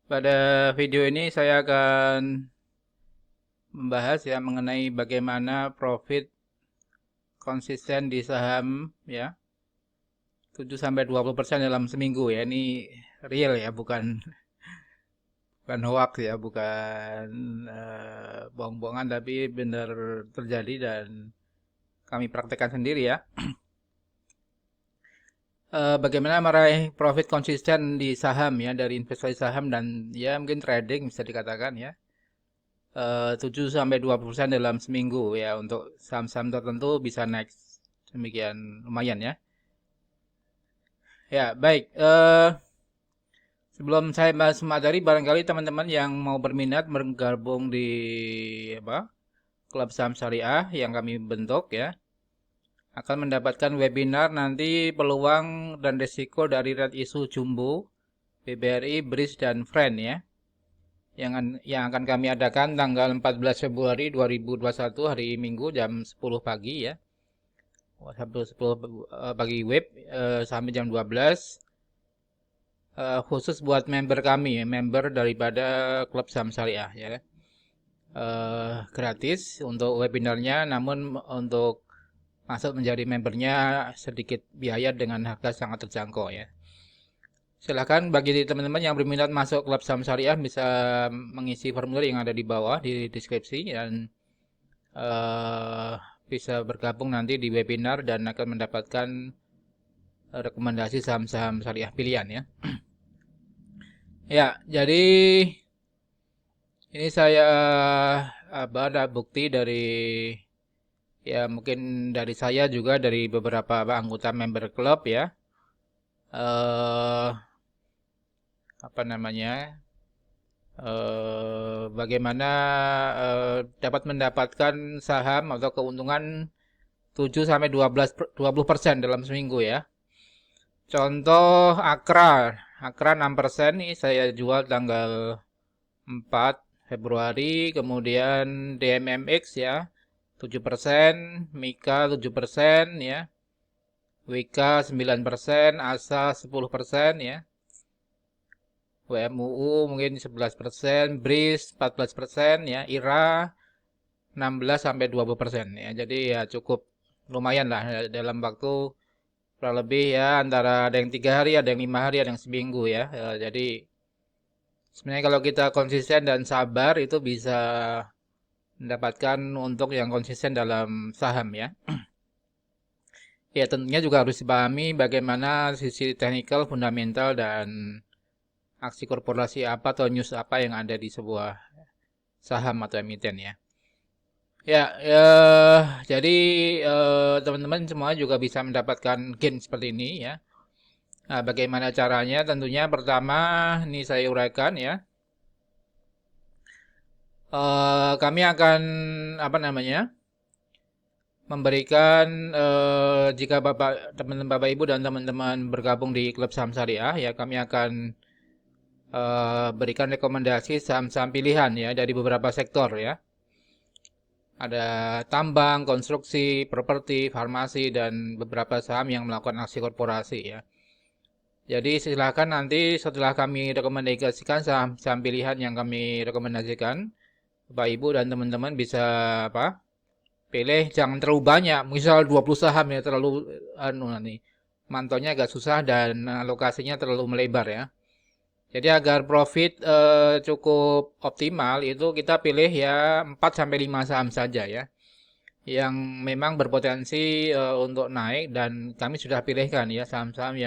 Pada video ini saya akan membahas ya mengenai bagaimana profit konsisten di saham ya 7 sampai 20% dalam seminggu ya. Ini real ya, bukan bukan hoax ya, bukan bohong-bohongan, tapi benar terjadi dan kami praktekkan sendiri ya. Bagaimana meraih profit konsisten di saham ya, dari investasi saham dan ya mungkin trading bisa dikatakan ya. 7 sampai 20% dalam seminggu ya, untuk saham-saham tertentu bisa naik demikian lumayan ya. Ya, baik. Sebelum saya bahas materi, barangkali teman-teman yang mau berminat bergabung di apa? Klub Saham Syariah yang kami bentuk ya, akan mendapatkan webinar nanti peluang dan risiko dari red issue jumbo BBRI, BRIS dan Friend ya. Yang akan kami adakan tanggal 14 Februari 2021 hari Minggu jam 10 pagi ya. Sabtu 10 pagi web sampai jam 12, khusus buat member kami, member daripada Klub Saham Syariah ya. Gratis untuk webinarnya, namun untuk masuk menjadi membernya sedikit biaya dengan harga sangat terjangkau ya. Silahkan bagi teman-teman yang berminat masuk Klub Saham Syariah bisa mengisi formulir yang ada di bawah di deskripsi dan eh, bisa bergabung nanti di webinar dan akan mendapatkan rekomendasi saham-saham syariah pilihan ya. Ya, jadi ini saya ada bukti dari ya mungkin dari saya juga dari beberapa anggota member klub ya. Eh apa namanya? Bagaimana dapat mendapatkan saham atau keuntungan 7 sampai 20% dalam seminggu ya. Contoh Akra 6% nih saya jual tanggal 4 Februari, kemudian DMMX ya 7%, Mika 7% ya, Wika 9%, Asa 10% ya, WMUU mungkin 11%, BRIS 14% ya, IRA 16 sampai 20% ya. Jadi ya cukup lumayan lah dalam waktu kurang lebih ya, antara ada yang 3 hari, ada yang 5 hari, ada yang seminggu ya. Jadi sebenarnya kalau kita konsisten dan sabar itu bisa mendapatkan untung yang konsisten dalam saham ya. Ya tentunya juga harus dipahami bagaimana sisi teknikal, fundamental dan aksi korporasi apa atau news apa yang ada di sebuah saham atau emiten ya. Ya, jadi teman-teman semua juga bisa mendapatkan gain seperti ini ya. Nah, bagaimana caranya? Tentunya pertama, ini saya uraikan ya. Kami akan apa namanya? Memberikan jika teman-teman Bapak Ibu dan teman-teman bergabung di klub saham syariah ya, kami akan berikan rekomendasi saham-saham pilihan ya dari beberapa sektor ya. Ada tambang, konstruksi, properti, farmasi dan beberapa saham yang melakukan aksi korporasi ya. Jadi silakan nanti setelah kami rekomendasikan saham-saham pilihan yang kami rekomendasikan, Bapak Ibu dan teman-teman bisa apa? Pilih jangan terlalu banyak, misal 20 saham ya, terlalu nanti mantaunya agak susah dan alokasinya terlalu melebar ya. Jadi agar profit cukup optimal itu kita pilih ya 4 sampai 5 saham saja ya, yang memang berpotensi untuk naik, dan kami sudah pilihkan ya saham-saham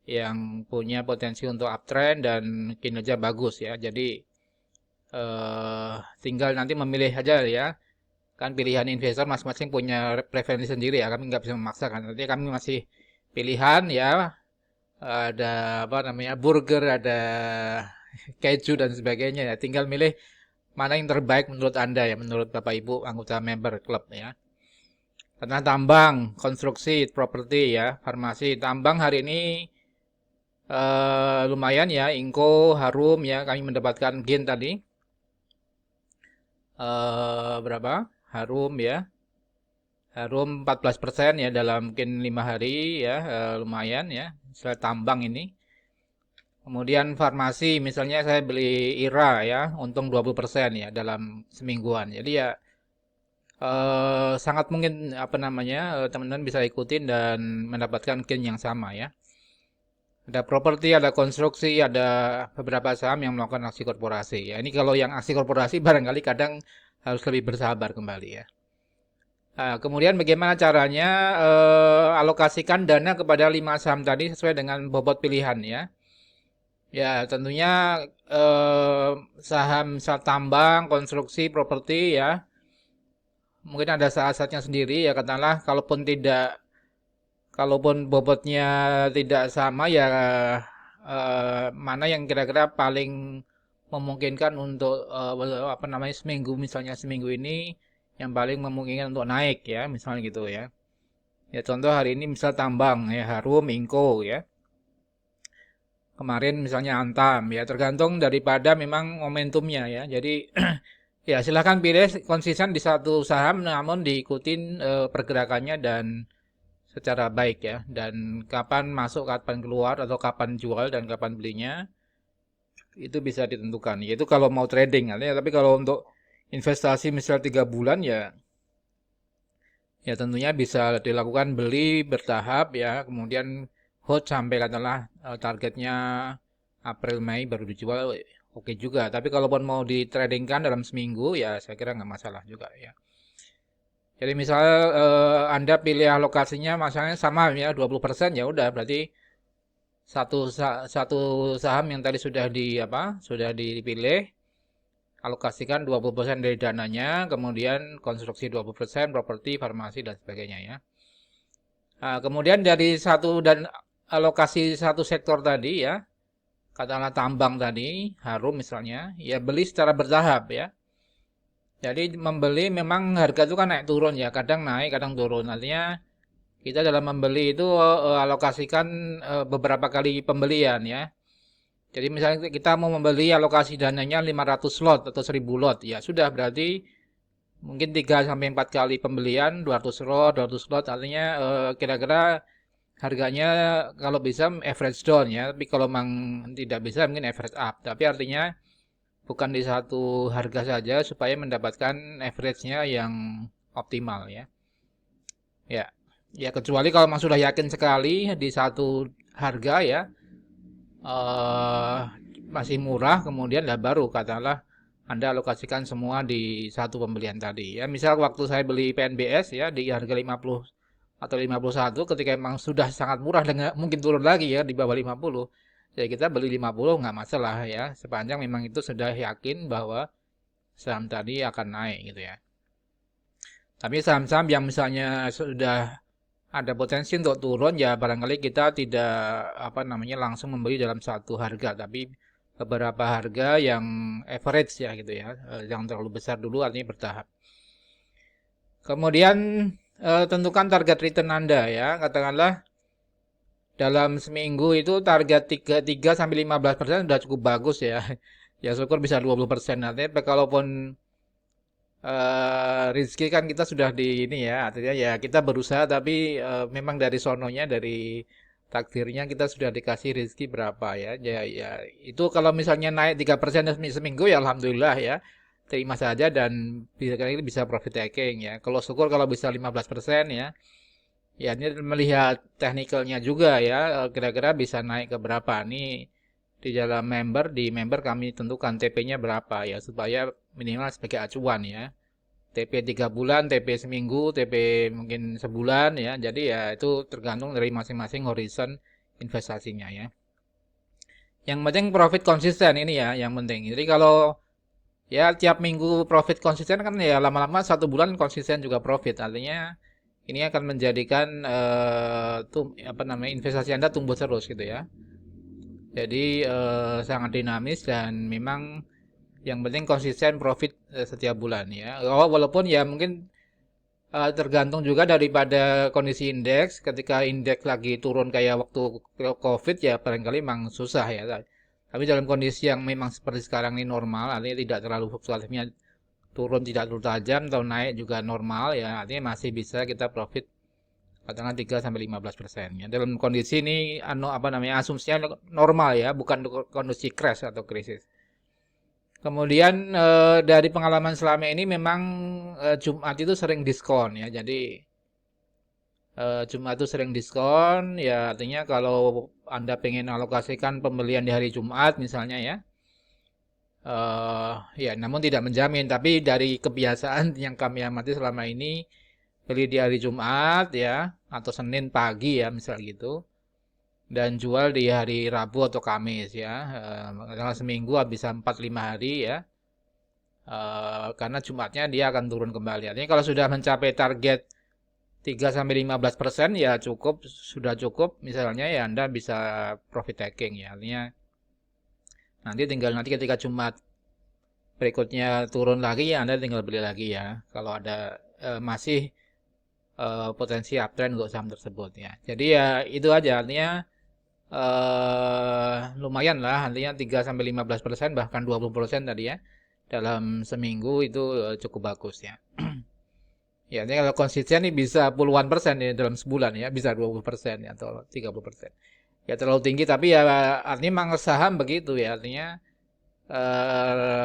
yang punya potensi untuk uptrend dan kinerja bagus ya. Jadi tinggal nanti memilih saja ya. Kan pilihan investor masing-masing punya preferensi sendiri ya. Kami nggak bisa memaksakan. Nanti kami masih pilihan ya. Ada apa namanya, burger, ada keju dan sebagainya ya. Tinggal milih mana yang terbaik menurut Anda ya, menurut Bapak Ibu anggota member klub ya. Karena tambang, konstruksi, properti ya, farmasi. Tambang hari ini lumayan ya, Inco, Harum ya, kami mendapatkan gain tadi. Berapa? Harum ya. Harum 14% ya dalam mungkin 5 hari ya, lumayan ya. Misalnya tambang ini. Kemudian farmasi, misalnya saya beli IRA ya, untung 20% ya dalam semingguan. Jadi ya sangat mungkin apa namanya teman-teman bisa ikutin dan mendapatkan gain yang sama ya. Ada properti, ada konstruksi, ada beberapa saham yang melakukan aksi korporasi. Ya, ini kalau yang aksi korporasi barangkali kadang harus lebih bersabar kembali ya. Nah, kemudian bagaimana caranya alokasikan dana kepada 5 saham tadi sesuai dengan bobot pilihan ya. Ya, tentunya eh, saham tambang, konstruksi, properti ya. Mungkin ada saat-saatnya sendiri ya katakanlah kalaupun bobotnya tidak sama ya mana yang kira-kira paling memungkinkan untuk apa namanya seminggu misalnya seminggu ini yang paling memungkinkan untuk naik ya misalnya gitu ya. Ya contoh hari ini misal tambang ya Harum, Inco ya. Kemarin misalnya Antam ya tergantung daripada memang momentumnya ya. Jadi ya silahkan pilih konsisten di satu saham namun diikutin pergerakannya dan secara baik ya dan kapan masuk kapan keluar atau kapan jual dan kapan belinya itu bisa ditentukan yaitu kalau mau trading artinya tapi kalau untuk investasi misal 3 bulan ya tentunya bisa dilakukan beli bertahap ya kemudian hold sampai katakanlah targetnya April Mei baru dijual oke juga tapi kalaupun mau di tradingkan dalam seminggu ya saya kira nggak masalah juga ya. Jadi misalnya Anda pilih alokasinya misalnya sama ya 20% ya udah berarti satu saham yang tadi sudah di apa? Sudah dipilih alokasikan 20% dari dananya, kemudian konstruksi 20%, properti, farmasi dan sebagainya ya. Nah, kemudian dari satu dan alokasi satu sektor tadi ya, katakanlah tambang tadi, Harum misalnya, ya beli secara bertahap ya. Jadi membeli memang harga itu kan naik turun ya, kadang naik, kadang turun. Artinya kita dalam membeli itu alokasikan beberapa kali pembelian ya. Jadi misalnya kita mau membeli alokasi dananya 500 lot atau 1000 lot ya sudah berarti mungkin 3 sampai 4 kali pembelian 200 lot artinya kira-kira harganya kalau bisa average down ya tapi kalau memang tidak bisa mungkin average up tapi artinya bukan di satu harga saja supaya mendapatkan average-nya yang optimal ya. Ya. Ya kecuali kalau memang sudah yakin sekali di satu harga ya eh masih murah kemudian lah baru katakanlah Anda alokasikan semua di satu pembelian tadi ya. Misal waktu saya beli PNBS ya di harga 50 atau 51 ketika memang sudah sangat murah dengan mungkin turun lagi ya di bawah 50 ya kita beli 50 nggak masalah ya sepanjang memang itu sudah yakin bahwa saham tadi akan naik gitu ya. Tapi saham-saham yang misalnya sudah ada potensi untuk turun ya barangkali kita tidak apa namanya langsung membeli dalam satu harga tapi beberapa harga yang average ya gitu ya yang terlalu besar dulu artinya bertahap kemudian tentukan target return Anda ya katakanlah dalam seminggu itu target 3 sampai 15% sudah cukup bagus ya ya syukur bisa 20% nanti kalaupun rezeki kan kita sudah di ini ya artinya ya kita berusaha tapi memang dari sononya dari takdirnya kita sudah dikasih rezeki berapa ya ya ya itu kalau misalnya naik 3% seminggu ya alhamdulillah ya terima saja dan bisa kali ini bisa profit taking ya kalau syukur kalau bisa 15% ya ya ini melihat teknikalnya juga ya kira-kira bisa naik ke berapa nih di dalam member kami tentukan TP-nya berapa ya supaya minimal sebagai acuan ya TP 3 bulan, TP seminggu, TP mungkin sebulan ya. Jadi ya itu tergantung dari masing-masing horizon investasinya ya. Yang penting profit konsisten ini ya yang penting. Jadi kalau ya tiap minggu profit konsisten kan ya lama-lama 1 bulan konsisten juga profit. Artinya ini akan menjadikan apa namanya investasi Anda tumbuh terus gitu ya. Jadi sangat dinamis dan memang yang penting konsisten profit setiap bulan ya. Oh, walaupun ya mungkin tergantung juga daripada kondisi indeks. Ketika indeks lagi turun kayak waktu COVID ya barangkali memang susah ya. Tapi dalam kondisi yang memang seperti sekarang ini normal, artinya tidak terlalu fluktuatifnya turun tidak terlalu tajam atau naik juga normal ya. Artinya masih bisa kita profit katakanlah 3 sampai 15%. Ya. Dalam kondisi ini asumsinya normal ya, bukan kondisi crash atau krisis. Kemudian dari pengalaman selama ini memang Jumat itu sering diskon ya. Jadi Jumat itu sering diskon ya, artinya kalau Anda pengen alokasikan pembelian di hari Jumat misalnya ya. Ya, namun tidak menjamin, tapi dari kebiasaan yang kami amati selama ini beli di hari Jumat ya atau Senin pagi ya misal gitu, dan jual di hari Rabu atau Kamis ya, dalam seminggu bisa 4-5 hari ya, karena Jumatnya dia akan turun kembali. Artinya kalau sudah mencapai target 3-15% ya sudah cukup misalnya ya Anda bisa profit taking ya, artinya nanti ketika Jumat berikutnya turun lagi ya Anda tinggal beli lagi ya kalau ada masih potensi uptrend untuk saham tersebut ya. Jadi ya itu aja, artinya lumayan lah, artinya 3-15% bahkan 20% tadi ya dalam seminggu itu cukup bagus ya. Ya, ini kalau konsisten nih bisa puluhan persen ya dalam sebulan ya, bisa 20% ya atau 30%. Ya terlalu tinggi, tapi ya artinya memang saham begitu ya, artinya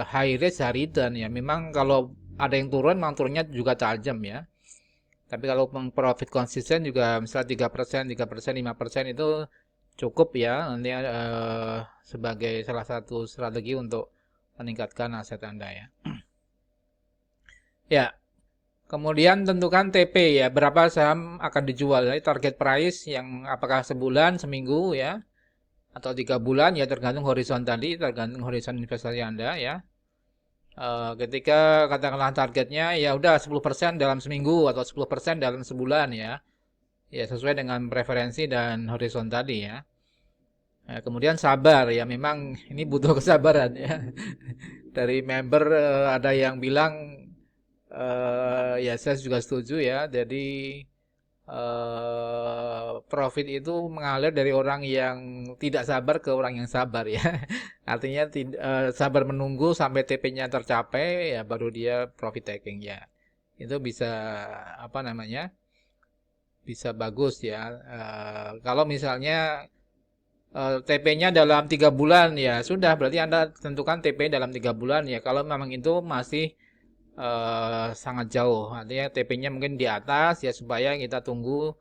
high risk high return ya. Memang kalau ada yang turun, memang turunnya juga tajam ya. Tapi kalau profit konsisten juga misalnya 3%, 5% itu cukup ya, nanti sebagai salah satu strategi untuk meningkatkan aset Anda ya. Ya, kemudian tentukan TP ya, berapa saham akan dijual. Jadi target price yang apakah sebulan, seminggu ya, atau 3 bulan ya, tergantung horizon tadi, tergantung horizon investasi Anda ya. Ketika katakanlah targetnya ya udah 10% dalam seminggu atau 10% dalam sebulan ya. Ya sesuai dengan preferensi dan horizon tadi ya. Kemudian sabar ya, memang ini butuh kesabaran ya. Dari member ada yang bilang ya saya juga setuju ya. Jadi profit itu mengalir dari orang yang tidak sabar ke orang yang sabar ya. Artinya sabar menunggu sampai TP-nya tercapai ya baru dia profit taking ya. Itu bisa bisa bagus ya. Kalau misalnya TP-nya dalam 3 bulan ya sudah, berarti Anda tentukan TP dalam 3 bulan ya. Kalau memang itu masih sangat jauh, artinya TP-nya mungkin di atas ya, supaya kita tunggu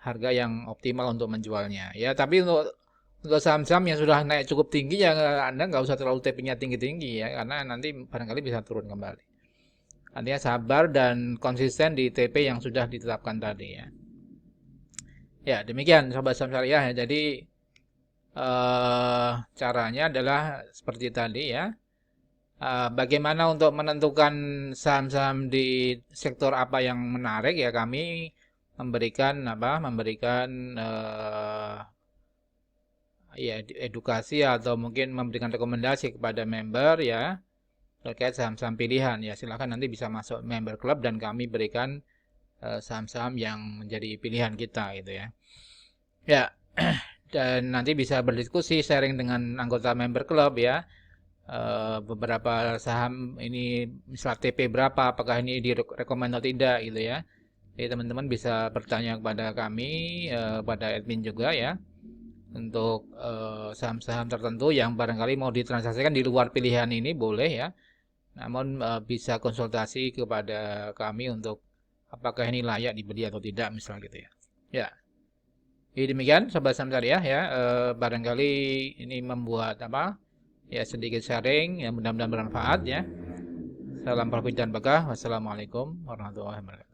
harga yang optimal untuk menjualnya ya. Tapi untuk saham-saham yang sudah naik cukup tinggi ya Anda nggak usah terlalu TP-nya tinggi-tinggi ya, karena nanti barangkali bisa turun kembali. Artinya sabar dan konsisten di TP yang sudah ditetapkan tadi ya. Ya demikian Sobat Saham Syariah ya. Jadi caranya adalah seperti tadi ya. Bagaimana untuk menentukan saham-saham di sektor apa yang menarik ya, kami memberikan ya edukasi atau mungkin memberikan rekomendasi kepada member ya terkait saham-saham pilihan ya. Silakan nanti bisa masuk member club dan kami berikan saham-saham yang menjadi pilihan kita gitu ya. Ya, dan nanti bisa berdiskusi sharing dengan anggota member club ya. Beberapa saham ini misal TP berapa, apakah ini direkomend atau tidak gitu ya. Jadi teman-teman bisa bertanya kepada kami, pada admin juga ya, untuk saham-saham tertentu yang barangkali mau ditransaksikan di luar pilihan ini boleh ya. Namun bisa konsultasi kepada kami untuk apakah ini layak dibeli atau tidak misal gitu ya. Ya. Jadi demikian Sobat Saham Syariah ya, barangkali ini membuat ya sedikit sharing yang mudah-mudahan bermanfaat ya. Salam profit dan berkah. Wassalamualaikum warahmatullahi wabarakatuh.